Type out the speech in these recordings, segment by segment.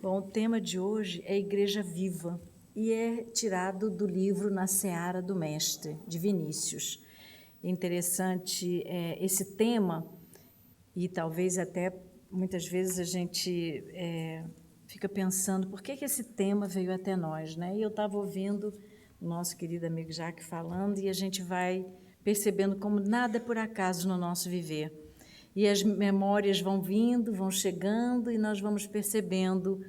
Bom, o tema de hoje é Igreja Viva e é tirado do livro Na Seara do Mestre, de Vinícius. É interessante esse tema e talvez até muitas vezes a gente fica pensando por que esse tema veio até nós, né? E eu estava ouvindo o nosso querido amigo Jacques falando e a gente vai percebendo como nada é por acaso no nosso viver. E as memórias vão vindo, vão chegando e nós vamos percebendo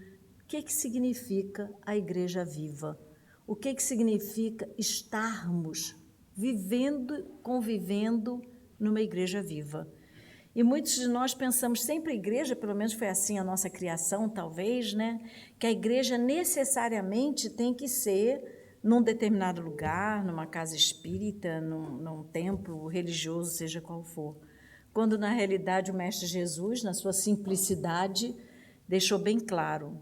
o que significa a igreja viva. O que significa estarmos vivendo, convivendo numa igreja viva. E muitos de nós pensamos sempre a igreja, pelo menos foi assim a nossa criação, talvez, né? Que a igreja necessariamente tem que ser num determinado lugar, numa casa espírita, num templo religioso, seja qual for. Quando, na realidade, o Mestre Jesus, na sua simplicidade, deixou bem claro.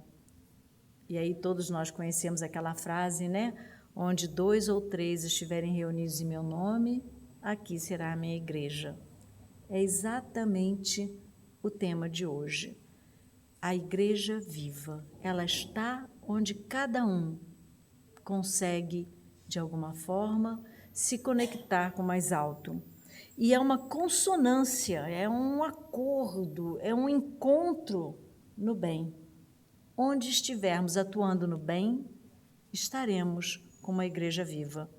E aí todos nós conhecemos aquela frase, né? Onde 2 ou 3 estiverem reunidos em meu nome, aqui será a minha igreja. É exatamente o tema de hoje. A igreja viva, ela está onde cada um consegue, de alguma forma, se conectar com o mais alto. E é uma consonância, é um acordo, é um encontro no bem. Onde estivermos atuando no bem, estaremos com uma igreja viva.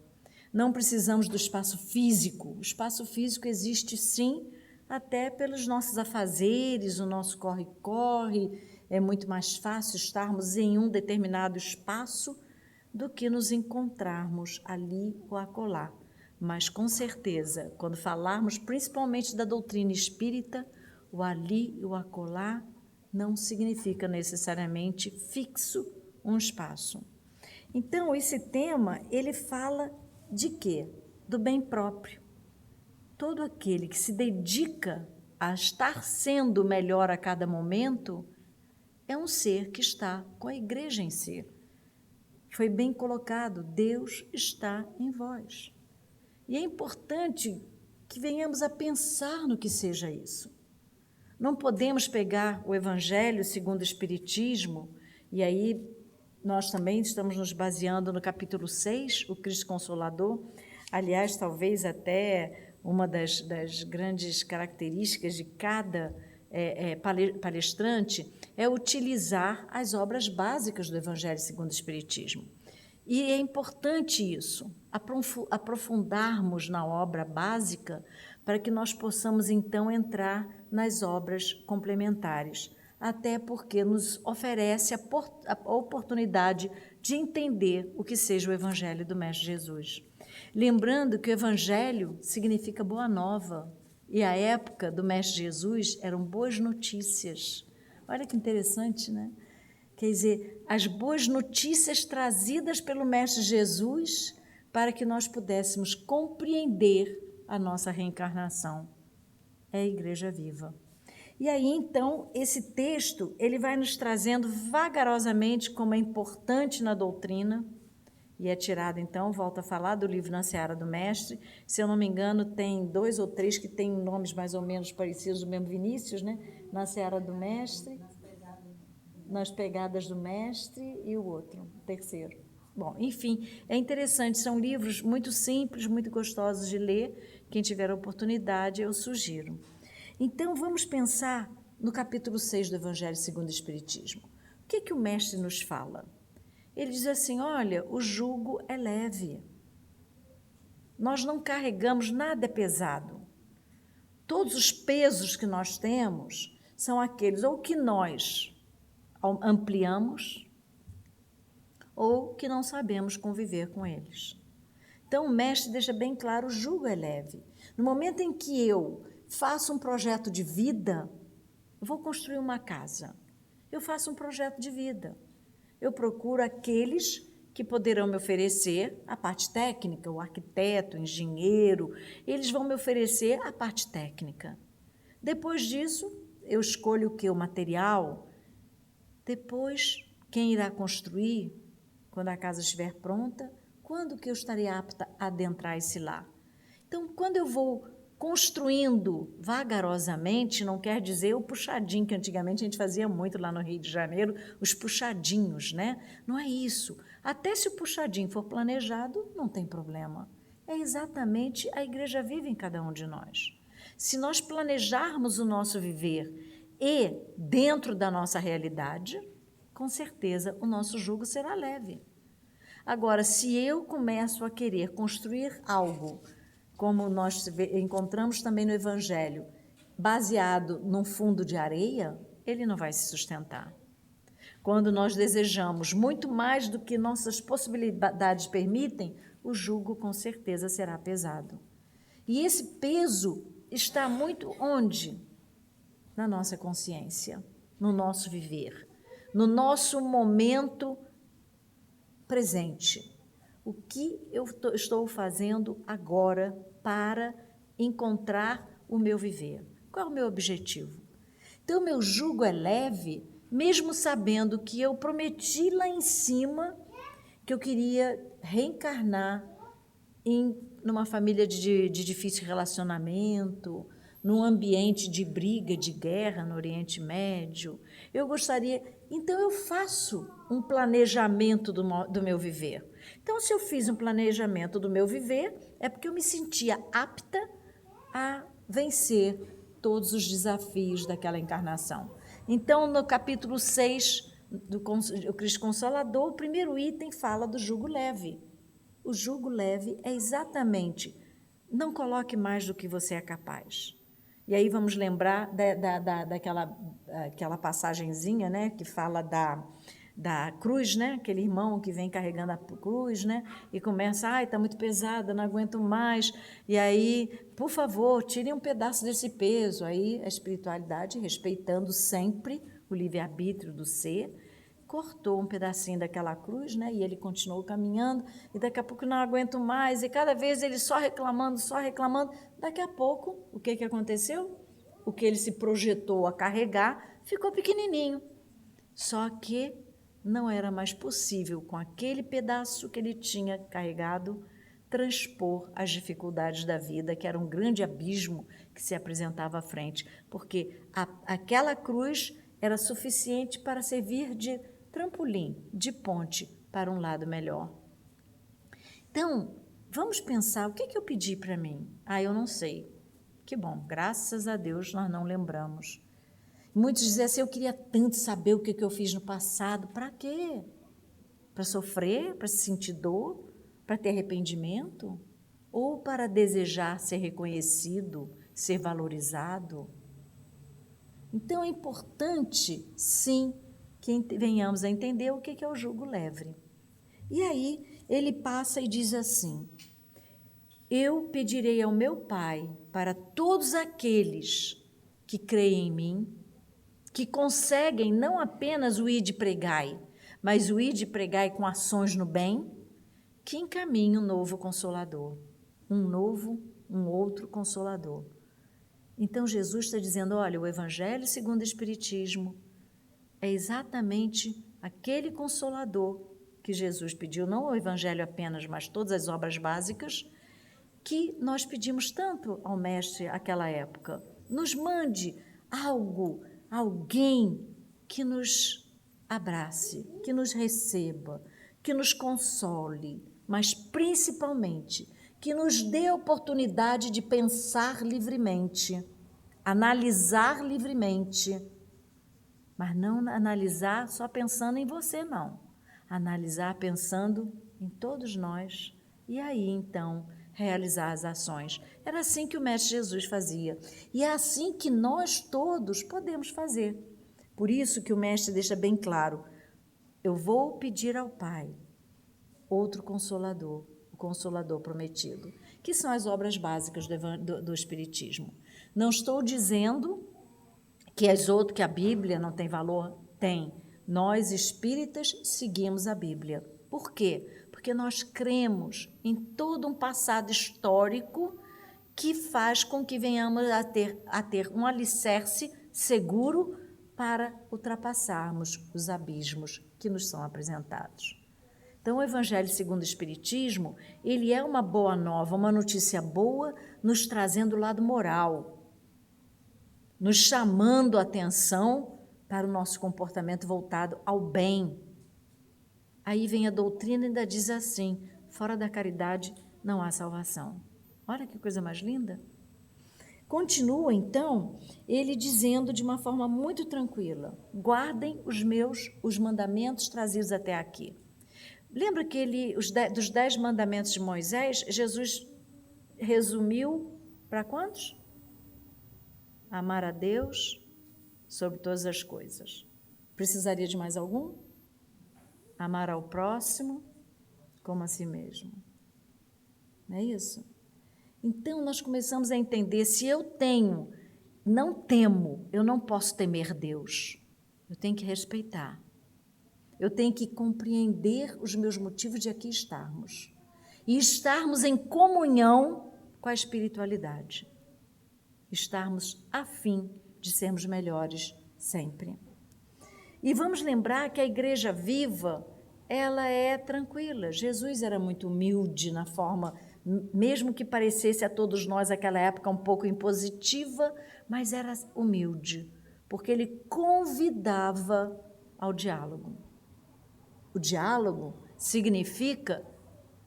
Não precisamos do espaço físico. O espaço físico existe, sim, até pelos nossos afazeres, o nosso corre-corre. É muito mais fácil estarmos em um determinado espaço do que nos encontrarmos ali ou acolá. Mas, com certeza, quando falarmos principalmente da doutrina espírita, o ali e o acolá não significa necessariamente fixo um espaço. Então, esse tema, ele fala de quê? Do bem próprio. Todo aquele que se dedica a estar sendo melhor a cada momento é um ser que está com a igreja em si. Foi bem colocado, Deus está em vós. E é importante que venhamos a pensar no que seja isso. Não podemos pegar o Evangelho segundo o Espiritismo, e aí nós também estamos nos baseando no capítulo 6, o Cristo Consolador. Aliás, talvez até uma das grandes características de cada palestrante é utilizar as obras básicas do Evangelho segundo o Espiritismo. E é importante isso, aprofundarmos na obra básica para que nós possamos, então, entrar nas obras complementares, até porque nos oferece a oportunidade de entender o que seja o Evangelho do Mestre Jesus. Lembrando que o Evangelho significa boa nova, e a época do Mestre Jesus eram boas notícias. Olha que interessante, né? Quer dizer, as boas notícias trazidas pelo Mestre Jesus para que nós pudéssemos compreender a nossa reencarnação. É a igreja viva. E aí, então, esse texto, ele vai nos trazendo vagarosamente como é importante na doutrina, e é tirado, então, volto a falar do livro Na Seara do Mestre. Se eu não me engano, tem 2 ou 3 que têm nomes mais ou menos parecidos, do mesmo Vinícius, né? Na Seara do Mestre, Nas Pegadas do Mestre e o outro, o terceiro. Bom, enfim, é interessante, são livros muito simples, muito gostosos de ler. Quem tiver a oportunidade, eu sugiro. Então, vamos pensar no capítulo 6 do Evangelho segundo o Espiritismo. O que o Mestre nos fala? Ele diz assim, olha, o jugo é leve. Nós não carregamos nada pesado. Todos os pesos que nós temos são aqueles ou que nós ampliamos ou que não sabemos conviver com eles. Então, o Mestre deixa bem claro, o jugo é leve. No momento em que eu faço um projeto de vida, eu vou construir uma casa, eu faço um projeto de vida. Eu procuro aqueles que poderão me oferecer a parte técnica, o arquiteto, o engenheiro, eles vão me oferecer a parte técnica. Depois disso, eu escolho o que? O material. Depois, quem irá construir, quando a casa estiver pronta, quando que eu estarei apta a adentrar esse lar? Então, quando eu vou construindo vagarosamente, não quer dizer o puxadinho, que antigamente a gente fazia muito lá no Rio de Janeiro, os puxadinhos, né? Não é isso. Até se o puxadinho for planejado, não tem problema. É exatamente a igreja vive em cada um de nós. Se nós planejarmos o nosso viver e dentro da nossa realidade, com certeza o nosso jugo será leve. Agora, se eu começo a querer construir algo, como nós encontramos também no Evangelho, baseado num fundo de areia, ele não vai se sustentar. Quando nós desejamos muito mais do que nossas possibilidades permitem, o jugo com certeza será pesado. E esse peso está muito onde? Na nossa consciência, no nosso viver, no nosso momento presente. O que eu estou fazendo agora para encontrar o meu viver? Qual é o meu objetivo? Então, meu jugo é leve, mesmo sabendo que eu prometi lá em cima que eu queria reencarnar numa família de difícil relacionamento, num ambiente de briga, de guerra no Oriente Médio. Eu gostaria... Então, eu faço um planejamento do meu viver. Então, se eu fiz um planejamento do meu viver, é porque eu me sentia apta a vencer todos os desafios daquela encarnação. Então, no capítulo 6 do Cristo Consolador, o primeiro item fala do jugo leve. O jugo leve é exatamente, não coloque mais do que você é capaz. E aí vamos lembrar daquela passagenzinha, né, que fala da cruz, né, aquele irmão que vem carregando a cruz, né, e começa, está muito pesada, não aguento mais. E aí, por favor, tirem um pedaço desse peso. Aí a espiritualidade, respeitando sempre o livre-arbítrio do ser, cortou um pedacinho daquela cruz, né? E ele continuou caminhando, e daqui a pouco não aguento mais, e cada vez ele só reclamando, daqui a pouco, o que aconteceu? O que ele se projetou a carregar ficou pequenininho, só que não era mais possível, com aquele pedaço que ele tinha carregado, transpor as dificuldades da vida, que era um grande abismo que se apresentava à frente, porque aquela cruz era suficiente para servir de trampolim, de ponte para um lado melhor. Então, vamos pensar, o que eu pedi para mim? Eu não sei. Que bom, graças a Deus nós não lembramos. Muitos dizem assim, eu queria tanto saber o que eu fiz no passado. Para quê? Para sofrer? Para sentir dor? Para ter arrependimento? Ou para desejar ser reconhecido, ser valorizado? Então, é importante, sim, que venhamos a entender o que é o jugo leve. E aí, ele passa e diz assim, eu pedirei ao meu Pai para todos aqueles que creem em mim, que conseguem não apenas o ir de pregai, mas o ir de pregai com ações no bem, que encaminhe um novo Consolador, um outro Consolador. Então, Jesus está dizendo, olha, o Evangelho segundo o Espiritismo é exatamente aquele Consolador que Jesus pediu, não o Evangelho apenas, mas todas as obras básicas, que nós pedimos tanto ao Mestre naquela época. Nos mande algo, alguém que nos abrace, que nos receba, que nos console, mas principalmente que nos dê a oportunidade de pensar livremente, analisar livremente, mas não analisar só pensando em você, não. Analisar pensando em todos nós e aí, então, realizar as ações. Era assim que o Mestre Jesus fazia e é assim que nós todos podemos fazer. Por isso que o Mestre deixa bem claro, eu vou pedir ao Pai outro Consolador, o Consolador prometido, que são as obras básicas do Espiritismo. Não estou dizendo que a Bíblia não tem valor. Tem. Nós, espíritas, seguimos a Bíblia. Por quê? Porque nós cremos em todo um passado histórico que faz com que venhamos a ter um alicerce seguro para ultrapassarmos os abismos que nos são apresentados. Então, o Evangelho segundo o Espiritismo, ele é uma boa nova, uma notícia boa, nos trazendo o lado moral, nos chamando a atenção para o nosso comportamento voltado ao bem. Aí vem a doutrina e ainda diz assim: fora da caridade não há salvação. Olha que coisa mais linda. Continua, então, ele dizendo de uma forma muito tranquila: guardem os mandamentos trazidos até aqui. Lembra que dos 10 mandamentos de Moisés, Jesus resumiu para quantos? Amar a Deus sobre todas as coisas. Precisaria de mais algum? Amar ao próximo como a si mesmo. Não é isso? Então, nós começamos a entender, se eu não temo, eu não posso temer Deus. Eu tenho que respeitar. Eu tenho que compreender os meus motivos de aqui estarmos. E estarmos em comunhão com a espiritualidade. Estarmos a fim de sermos melhores sempre. E vamos lembrar que a igreja viva, ela é tranquila. Jesus era muito humilde na forma, mesmo que parecesse a todos nós naquela época um pouco impositiva, mas era humilde, porque ele convidava ao diálogo. O diálogo significa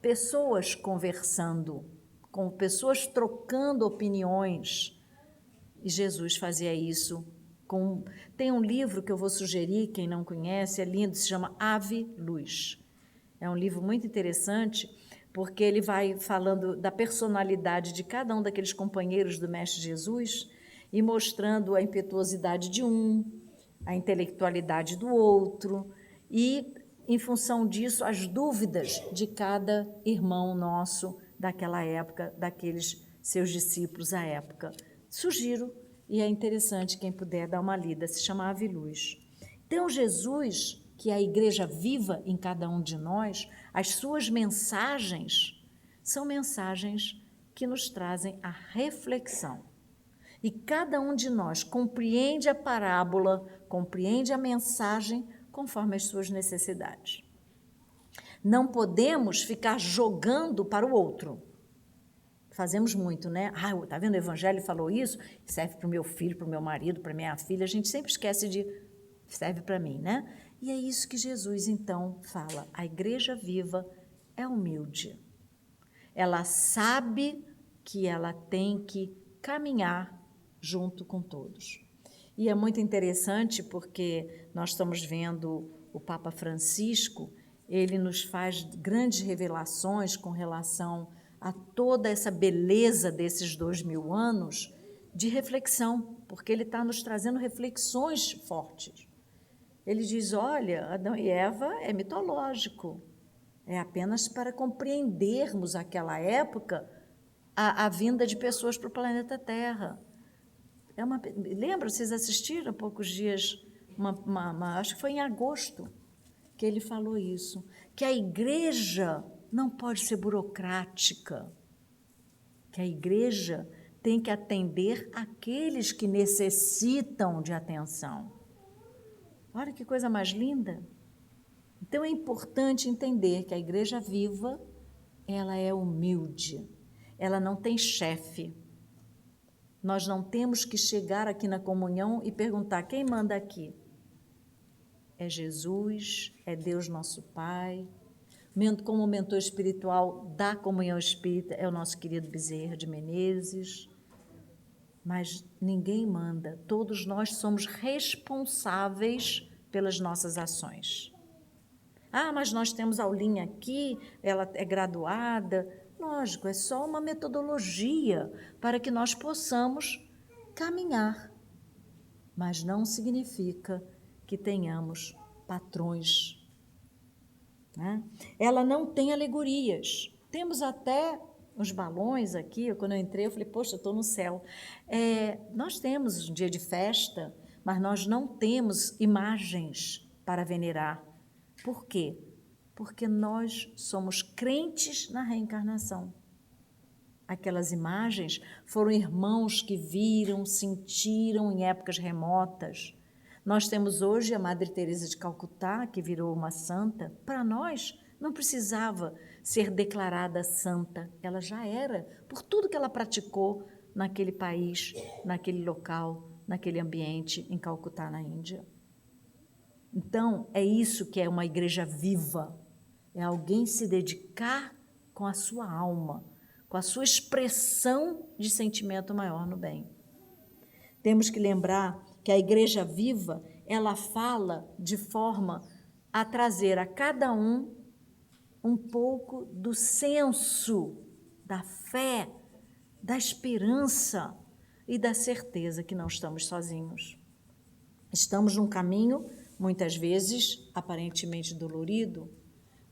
pessoas conversando, com pessoas trocando opiniões. E Jesus fazia isso com... Tem um livro que eu vou sugerir, quem não conhece, é lindo, se chama Ave Luz. É um livro muito interessante, porque ele vai falando da personalidade de cada um daqueles companheiros do Mestre Jesus e mostrando a impetuosidade de um, a intelectualidade do outro e, em função disso, as dúvidas de cada irmão nosso daquela época, daqueles seus discípulos à época. Sugiro, e é interessante quem puder dar uma lida, se chama Ave Luz. Então, Jesus, que é a igreja viva em cada um de nós, as suas mensagens são mensagens que nos trazem a reflexão. E cada um de nós compreende a parábola, compreende a mensagem conforme as suas necessidades. Não podemos ficar jogando para o outro. Fazemos muito, né? Tá vendo? O Evangelho falou isso, serve para o meu filho, para o meu marido, para a minha filha. A gente sempre esquece de serve para mim, né? E é isso que Jesus, então, fala. A igreja viva é humilde. Ela sabe que ela tem que caminhar junto com todos. E é muito interessante porque nós estamos vendo o Papa Francisco, ele nos faz grandes revelações com relação a toda essa beleza desses 2000 anos de reflexão, porque ele está nos trazendo reflexões fortes. Ele diz, olha, Adão e Eva é mitológico, é apenas para compreendermos aquela época a vinda de pessoas para o planeta Terra. Lembra, vocês assistiram há poucos dias, acho que foi em agosto, que ele falou isso, que a igreja não pode ser burocrática, que a igreja tem que atender aqueles que necessitam de atenção. Olha que coisa mais linda. Então é importante entender que a igreja viva, ela é humilde, ela não tem chefe. Nós não temos que chegar aqui na comunhão e perguntar quem manda aqui. É Jesus, é Deus nosso Pai. Como mentor espiritual da comunhão espírita é o nosso querido Bezerra de Menezes. Mas ninguém manda, todos nós somos responsáveis pelas nossas ações. Mas nós temos aulinha aqui, ela é graduada. Lógico, é só uma metodologia para que nós possamos caminhar. Mas não significa que tenhamos patrões. Né? Ela não tem alegorias. Temos até os balões aqui. Quando eu entrei, eu falei, poxa, eu estou no céu. Nós temos um dia de festa, mas nós não temos imagens para venerar. Por quê? Porque nós somos crentes na reencarnação. Aquelas imagens foram irmãos que viram, sentiram em épocas remotas. Nós temos hoje a Madre Teresa de Calcutá, que virou uma santa. Para nós, Não precisava ser declarada santa, ela já era, por tudo que ela praticou naquele país, naquele local, naquele ambiente, em Calcutá, na Índia. Então, é isso que é uma igreja viva, é alguém se dedicar com a sua alma, com a sua expressão de sentimento maior no bem. Temos que lembrar que a igreja viva, ela fala de forma a trazer a cada um pouco do senso, da fé, da esperança e da certeza que não estamos sozinhos. Estamos num caminho, muitas vezes, aparentemente dolorido,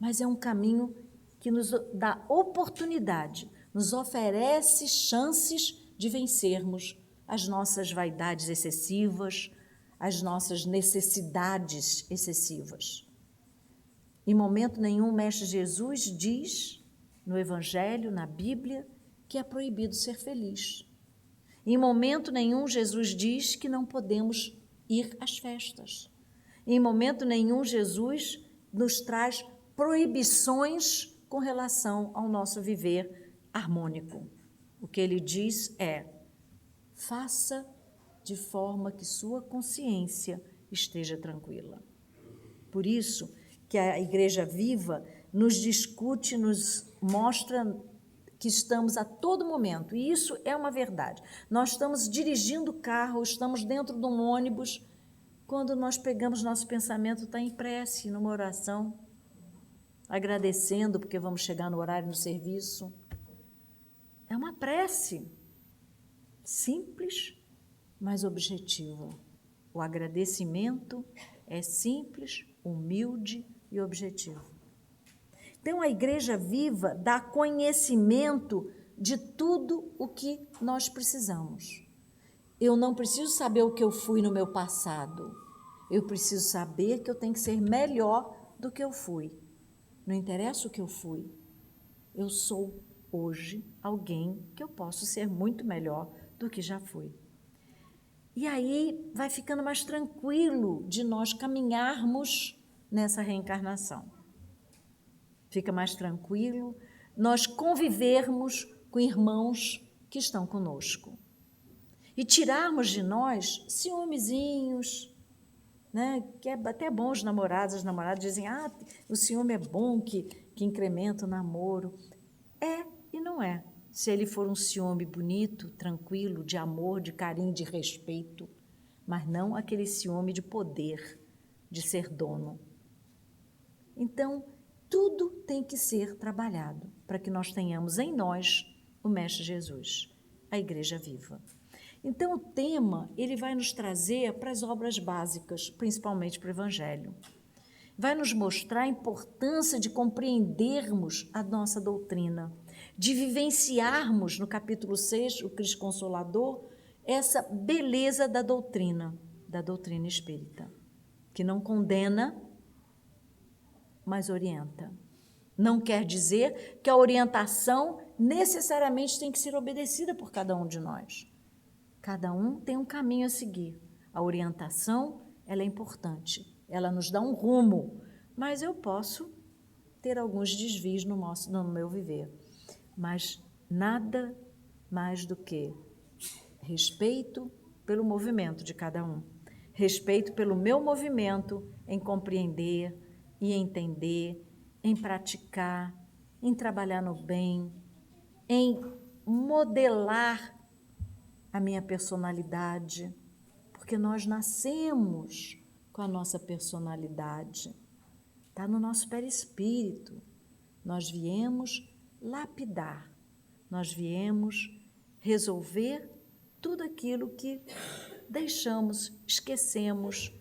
mas é um caminho que nos dá oportunidade, nos oferece chances de vencermos as nossas vaidades excessivas, as nossas necessidades excessivas. Em momento nenhum, o Mestre Jesus diz, no Evangelho, na Bíblia, que é proibido ser feliz. Em momento nenhum, Jesus diz que não podemos ir às festas. Em momento nenhum, Jesus nos traz proibições com relação ao nosso viver harmônico. O que ele diz é: faça de forma que sua consciência esteja tranquila. Por isso que a Igreja Viva nos discute, nos mostra que estamos a todo momento, e isso é uma verdade. Nós estamos dirigindo o carro, estamos dentro de um ônibus, quando nós pegamos nosso pensamento, está em prece, numa oração, agradecendo porque vamos chegar no horário no serviço. É uma prece simples, mas objetiva. O agradecimento é simples, humilde e objetivo. Então, a Igreja Viva dá conhecimento de tudo o que nós precisamos. Eu não preciso saber o que eu fui no meu passado. Eu preciso saber que eu tenho que ser melhor do que eu fui. Não interessa o que eu fui. Eu sou, hoje, alguém que eu posso ser muito melhor do que já fui. E aí vai ficando mais tranquilo de nós caminharmos nessa reencarnação. Fica mais tranquilo nós convivermos com irmãos que estão conosco. E tirarmos de nós ciúmezinhos, né? Que é até bom os namorados, as namoradas dizem, o ciúme é bom, que incrementa o namoro. É e não é. Se ele for um ciúme bonito, tranquilo, de amor, de carinho, de respeito, mas não aquele ciúme de poder, de ser dono. Então, tudo tem que ser trabalhado para que nós tenhamos em nós o Mestre Jesus, a Igreja Viva. Então, o tema, ele vai nos trazer para as obras básicas, principalmente para o Evangelho. Vai nos mostrar a importância de compreendermos a nossa doutrina, de vivenciarmos, no capítulo 6, o Cristo Consolador, essa beleza da doutrina espírita, que não condena, mas orienta. Não quer dizer que a orientação necessariamente tem que ser obedecida por cada um de nós. Cada um tem um caminho a seguir. A orientação, ela é importante, ela nos dá um rumo, mas eu posso ter alguns desvios no meu viver. Mas nada mais do que respeito pelo movimento de cada um, respeito pelo meu movimento em compreender e entender, em praticar, em trabalhar no bem, em modelar a minha personalidade, porque nós nascemos com a nossa personalidade, está no nosso perispírito. Nós viemos lapidar, nós viemos resolver tudo aquilo que deixamos, esquecemos,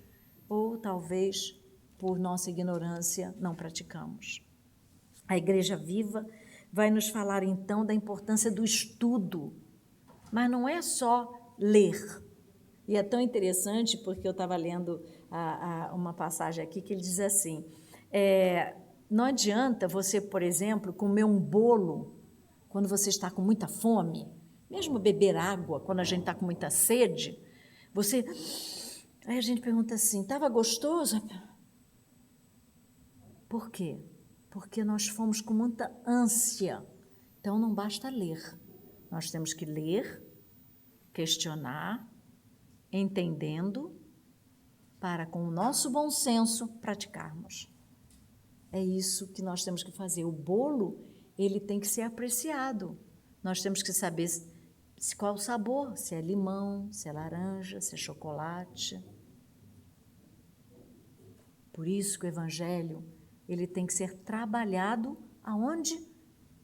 ou talvez por nossa ignorância não praticamos. A Igreja Viva vai nos falar então da importância do estudo, mas não é só ler. E é tão interessante porque eu estava lendo uma passagem aqui que ele diz assim, não adianta você, por exemplo, comer um bolo quando você está com muita fome, mesmo beber água quando a gente está com muita sede, aí a gente pergunta assim, estava gostoso? Por quê? porque nós fomos com muita ânsia. Então, não basta ler. Nós temos que ler, questionar, entendendo, para, com o nosso bom senso, praticarmos. É isso que nós temos que fazer. O bolo, ele tem que ser apreciado. Nós temos que saber qual o sabor, se é limão, se é laranja, se é chocolate. Por isso que o Evangelho, ele tem que ser trabalhado aonde?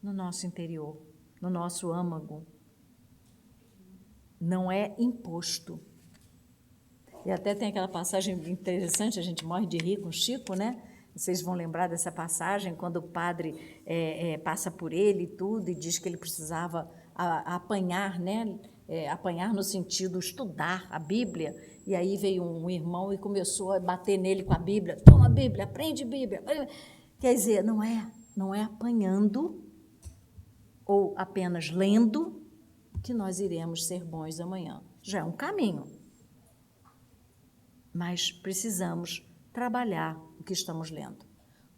No nosso interior, no nosso âmago. Não é imposto. E até tem aquela passagem interessante, a gente morre de rir com o Chico, né? Vocês vão lembrar dessa passagem, quando o padre passa por ele e tudo, e diz que ele precisava apanhar, né? Apanhar no sentido estudar a Bíblia. E aí veio um irmão e começou a bater nele com a Bíblia. Toma a Bíblia, aprende Bíblia. Quer dizer, não é apanhando ou apenas lendo que nós iremos ser bons amanhã. Já é um caminho. Mas precisamos trabalhar o que estamos lendo,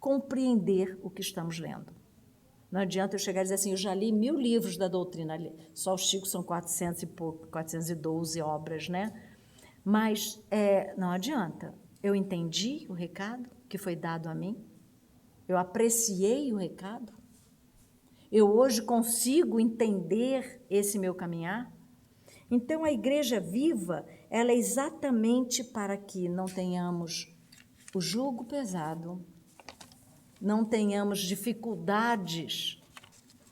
compreender o que estamos lendo. Não adianta eu chegar e dizer assim, eu já li 1000 livros da doutrina, só o Chico são 400 e pouco, 412 obras, né? Mas não adianta. Eu entendi o recado que foi dado a mim, eu apreciei o recado, eu hoje consigo entender esse meu caminhar. Então, a igreja viva, ela é exatamente para que não tenhamos o jugo pesado, não tenhamos dificuldades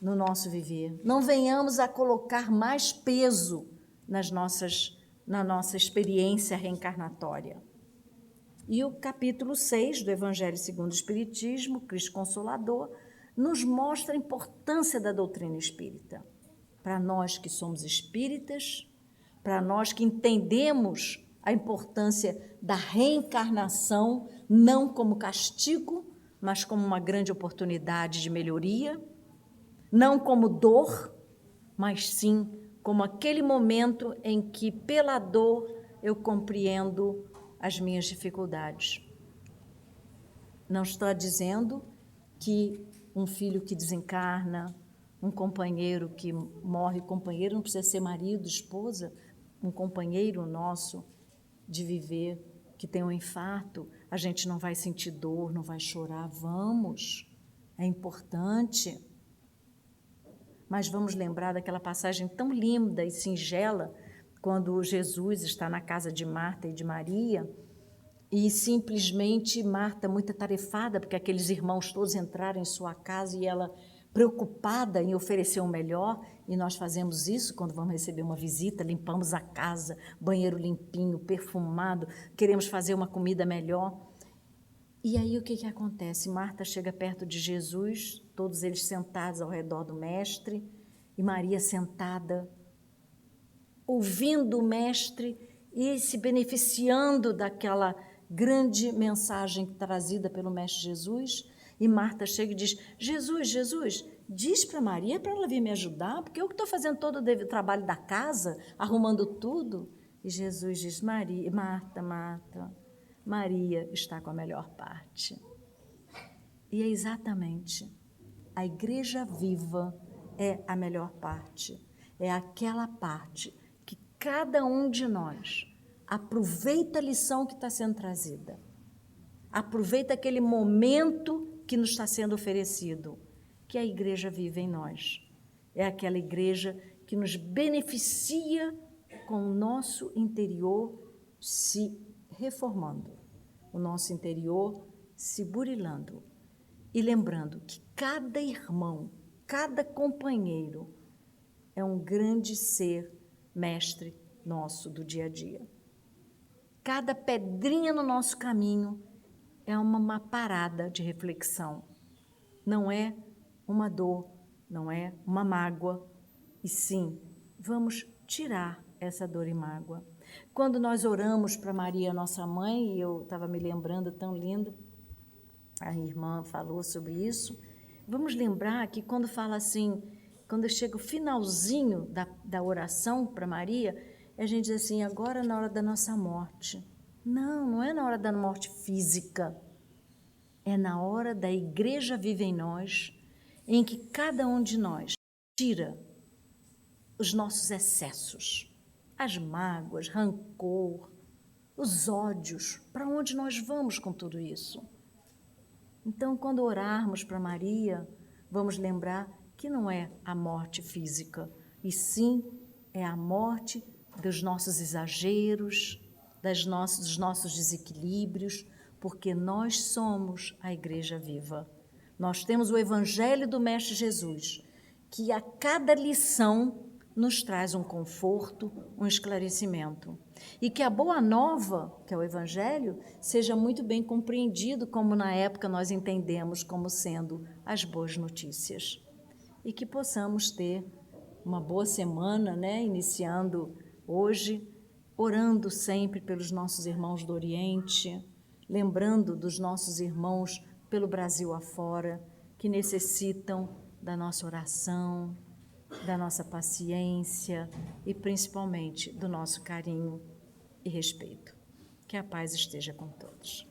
no nosso viver, não venhamos a colocar mais peso na nossa experiência reencarnatória. E o capítulo 6 do Evangelho segundo o Espiritismo, Cristo Consolador, nos mostra a importância da doutrina espírita. Para nós que somos espíritas, para nós que entendemos a importância da reencarnação, não como castigo, mas como uma grande oportunidade de melhoria, não como dor, mas sim como aquele momento em que, pela dor, eu compreendo as minhas dificuldades. Não estou dizendo que um filho que desencarna, um companheiro que morre, companheiro não precisa ser marido, esposa, um companheiro nosso de viver, que tem um infarto, a gente não vai sentir dor, não vai chorar, vamos, é importante. Mas vamos lembrar daquela passagem tão linda e singela, quando Jesus está na casa de Marta e de Maria, e simplesmente Marta, muito atarefada, porque aqueles irmãos todos entraram em sua casa e ela preocupada em oferecer o melhor, e nós fazemos isso quando vamos receber uma visita, limpamos a casa, banheiro limpinho, perfumado, queremos fazer uma comida melhor. E aí o que acontece? Marta chega perto de Jesus, todos eles sentados ao redor do mestre, e Maria sentada, ouvindo o mestre e se beneficiando daquela grande mensagem trazida pelo mestre Jesus. E Marta chega e diz, Jesus, diz para Maria para ela vir me ajudar, porque eu que estou fazendo todo o trabalho da casa, arrumando tudo. E Jesus diz, Marta, Maria está com a melhor parte. E é exatamente, a igreja viva é a melhor parte, é aquela parte que cada um de nós aproveita a lição que está sendo trazida, aproveita aquele momento que nos está sendo oferecido, que a igreja vive em nós. É aquela igreja que nos beneficia com o nosso interior se reformando, o nosso interior se burilando e lembrando que cada irmão, cada companheiro é um grande ser mestre nosso do dia a dia. Cada pedrinha no nosso caminho é uma parada de reflexão. Não é uma dor, não é uma mágoa, e sim, vamos tirar essa dor e mágoa. Quando nós oramos para Maria, nossa mãe, e eu estava me lembrando, tão lindo, a irmã falou sobre isso, vamos lembrar que quando fala assim, quando chega o finalzinho da oração para Maria, a gente diz assim, agora na hora da nossa morte. Não é na hora da morte física, É na hora da Igreja Viva em Nós, em que cada um de nós tira os nossos excessos, as mágoas, rancor, os ódios. Para onde nós vamos com tudo isso? Então, quando orarmos para Maria, vamos lembrar que não é a morte física, e sim é a morte dos nossos exageros, dos nossos desequilíbrios, porque nós somos a Igreja Viva. Nós temos o Evangelho do Mestre Jesus, que a cada lição nos traz um conforto, um esclarecimento. E que a boa nova, que é o Evangelho, seja muito bem compreendido, como na época nós entendemos como sendo as boas notícias. E que possamos ter uma boa semana, né? Iniciando hoje, orando sempre pelos nossos irmãos do Oriente, lembrando dos nossos irmãos pelo Brasil afora, que necessitam da nossa oração, da nossa paciência e principalmente do nosso carinho e respeito. Que a paz esteja com todos.